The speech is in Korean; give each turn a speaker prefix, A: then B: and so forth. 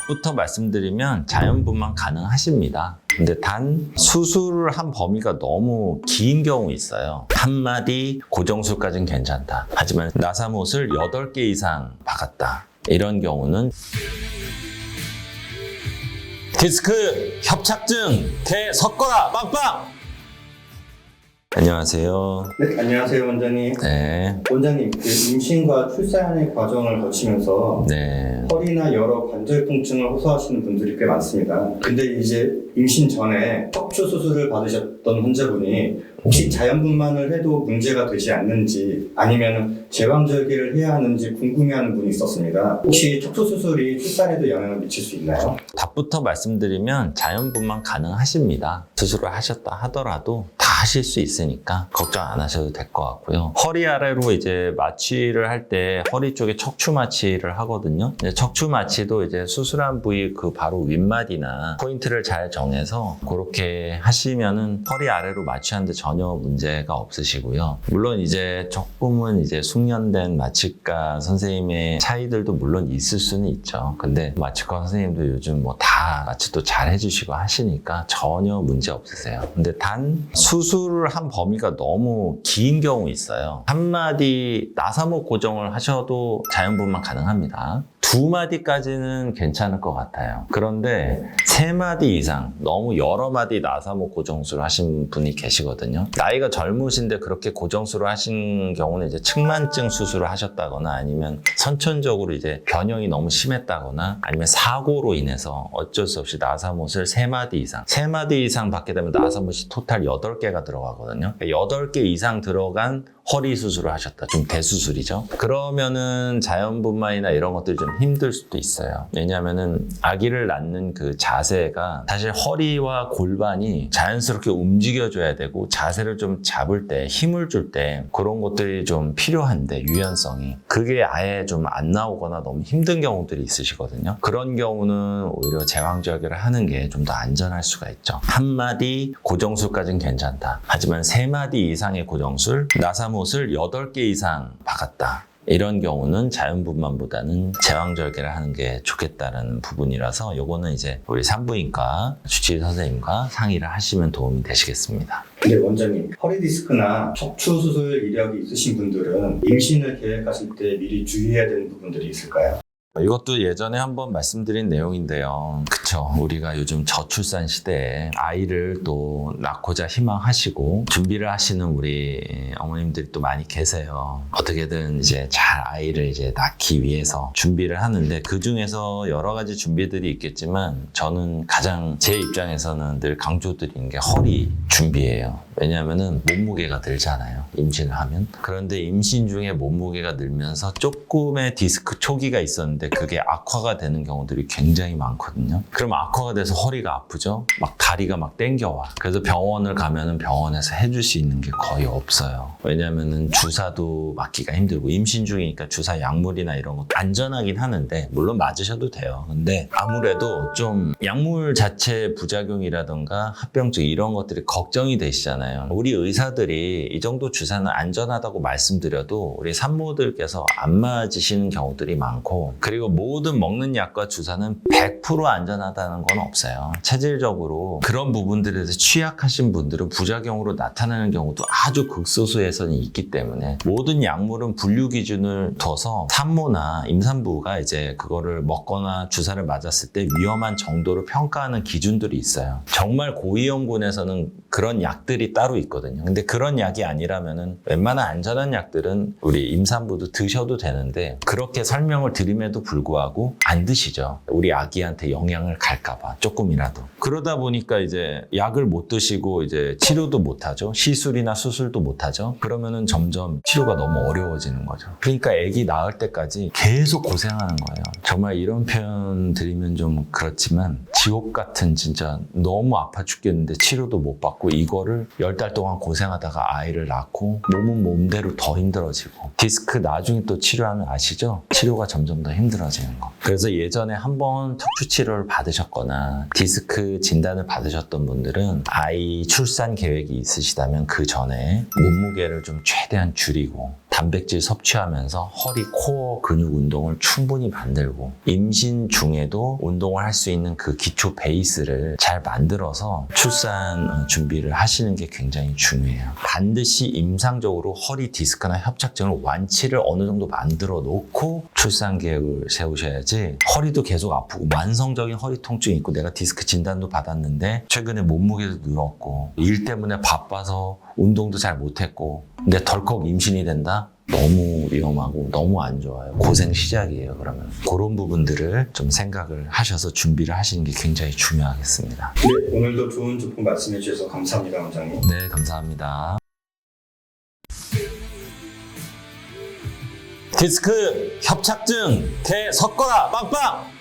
A: 답부터 말씀드리면 자연분만 가능하십니다. 근데 단 수술을 한 범위가 너무 긴 경우 있어요. 한마디 고정술까지는 괜찮다. 하지만 나사못을 8개 이상 박았다. 이런 경우는 디스크 협착증 섞어라 빵빵! 안녕하세요.
B: 네, 안녕하세요, 원장님.
A: 네.
B: 원장님, 임신과 출산의 과정을 거치면서
A: 네.
B: 허리나 여러 관절 통증을 호소하시는 분들이 꽤 많습니다. 근데 이제 임신 전에 척추 수술을 받으셨던 환자분이 혹시 자연분만을 해도 문제가 되지 않는지 아니면 제왕절개를 해야 하는지 궁금해하는 분이 있었습니다. 혹시 척추 수술이 출산에도 영향을 미칠 수 있나요?
A: 답부터 말씀드리면 자연분만 가능하십니다. 수술을 하셨다 하더라도 다 하실 수 있으니까 걱정 안 하셔도 될 것 같고요. 허리 아래로 이제 마취를 할 때 허리 쪽에 척추 마취를 하거든요. 척추 마취도 이제 수술한 부위 그 바로 윗마디나 포인트를 잘 정해서 그렇게 하시면은 허리 아래로 마취하는데 전혀 문제가 없으시고요. 물론 이제 조금은 이제 숙련된 마취과 선생님의 차이들도 물론 있을 수는 있죠. 근데 마취과 선생님도 요즘 뭐 다 마취도 잘 해주시고 하시니까 전혀 문제 없으세요. 근데 단 수술을 한 범위가 너무 긴 경우 있어요. 한마디 나사목 고정을 하셔도 자연분만 가능합니다. 2마디까지는 괜찮을 것 같아요. 그런데 3마디 이상, 너무 여러 마디 나사목 고정술을 하신 분이 계시거든요. 나이가 젊으신데 그렇게 고정술을 하신 경우는 이제 측만증 수술을 하셨다거나 아니면 선천적으로 이제 변형이 너무 심했다거나 아니면 사고로 인해서 어쩔 수 없이 나사못을 3마디 이상 받게 되면 나사못이 토탈 8개가 들어가거든요. 8개 이상 들어간 허리 수술을 하셨다. 좀 대수술이죠. 그러면은 자연분만이나 이런 것들이 좀 힘들 수도 있어요. 왜냐하면은 아기를 낳는 그 자세가 사실 허리와 골반이 자연스럽게 움직여줘야 되고 자세를 좀 잡을 때 힘을 줄 때 그런 것들이 좀 필요한데 유연성이 그게 아예 좀 안 나오거나 너무 힘든 경우들이 있으시거든요. 그런 경우는 오히려 제왕절개를 하는 게 좀 더 안전할 수가 있죠. 한마디 고정술까지는 괜찮다. 하지만 3마디 이상의 고정술, 나사못을 8개 이상 박았다. 이런 경우는 자연분만보다는 제왕절개를 하는 게 좋겠다는 부분이라서 요거는 이제 우리 산부인과 주치의 선생님과 상의를 하시면 도움이 되시겠습니다.
B: 네, 원장님. 허리 디스크나 척추 수술 이력이 있으신 분들은 임신을 계획하실 때 미리 주의해야 되는 부분들이 있을까요?
A: 이것도 예전에 한번 말씀드린 내용인데요. 그쵸. 우리가 요즘 저출산 시대에 아이를 또 낳고자 희망하시고 준비를 하시는 우리 어머님들이 또 많이 계세요. 어떻게든 이제 잘 아이를 이제 낳기 위해서 준비를 하는데 그 중에서 여러 가지 준비들이 있겠지만 저는 가장 제 입장에서는 늘 강조드리는 게 허리 준비예요. 왜냐하면은 몸무게가 늘잖아요. 임신을 하면. 그런데 임신 중에 몸무게가 늘면서 조금의 디스크 초기가 있었는데 그게 악화가 되는 경우들이 굉장히 많거든요. 그럼 악화가 돼서 허리가 아프죠? 막 다리가 막 땡겨와. 그래서 병원을 가면은 병원에서 해줄 수 있는 게 거의 없어요. 왜냐면은 주사도 맞기가 힘들고 임신 중이니까 주사 약물이나 이런 것도 안전하긴 하는데 물론 맞으셔도 돼요. 근데 아무래도 좀 약물 자체 부작용이라던가 합병증 이런 것들이 걱정이 되시잖아요. 우리 의사들이 이 정도 주사는 안전하다고 말씀드려도 우리 산모들께서 안 맞으시는 경우들이 많고 그리고 모든 먹는 약과 주사는 100% 안전하다는 건 없어요. 체질적으로 그런 부분들에서 취약하신 분들은 부작용으로 나타나는 경우도 아주 극소수에서는 있기 때문에 모든 약물은 분류 기준을 둬서 산모나 임산부가 이제 그거를 먹거나 주사를 맞았을 때 위험한 정도로 평가하는 기준들이 있어요. 정말 고위험군에서는 그런 약들이 따로 있거든요. 근데 그런 약이 아니라면은 웬만한 안전한 약들은 우리 임산부도 드셔도 되는데 그렇게 설명을 드림에도 불구하고 안 드시죠. 우리 아기한테 영향을 갈까봐 조금이라도. 그러다 보니까 이제 약을 못 드시고 이제 치료도 못 하죠. 시술이나 수술도 못 하죠. 그러면은 점점 치료가 너무 어려워지는 거죠. 그러니까 아기 낳을 때까지 계속 고생하는 거예요. 정말 이런 표현 드리면 좀 그렇지만 지옥 같은 진짜 너무 아파 죽겠는데 치료도 못 받고 이거를 10달 동안 고생하다가 아이를 낳고 몸은 몸대로 더 힘들어지고 디스크 나중에 또 치료하면 아시죠? 치료가 점점 더 힘들어지는 거. 그래서 예전에 한번 척추 치료를 받으셨거나 디스크 진단을 받으셨던 분들은 아이 출산 계획이 있으시다면 그 전에 몸무게를 좀 최대한 줄이고 단백질 섭취하면서 허리 코어 근육 운동을 충분히 만들고 임신 중에도 운동을 할 수 있는 그 기초 베이스를 잘 만들어서 출산 준비를 하시는 게 굉장히 중요해요. 반드시 임상적으로 허리 디스크나 협착증을 완치를 어느 정도 만들어 놓고 출산 계획을 세우셔야지 허리도 계속 아프고 만성적인 허리 통증이 있고 내가 디스크 진단도 받았는데 최근에 몸무게도 늘었고 일 때문에 바빠서 운동도 잘 못했고 근데 덜컥 임신이 된다? 너무 위험하고 너무 안 좋아요. 고생 시작이에요. 그러면 그런 부분들을 좀 생각을 하셔서 준비를 하시는 게 굉장히 중요하겠습니다.
B: 네, 오늘도 좋은 조건 말씀해 주셔서 감사합니다, 원장님.
A: 네, 감사합니다. 디스크 협착증 대 섞어라 빵빵!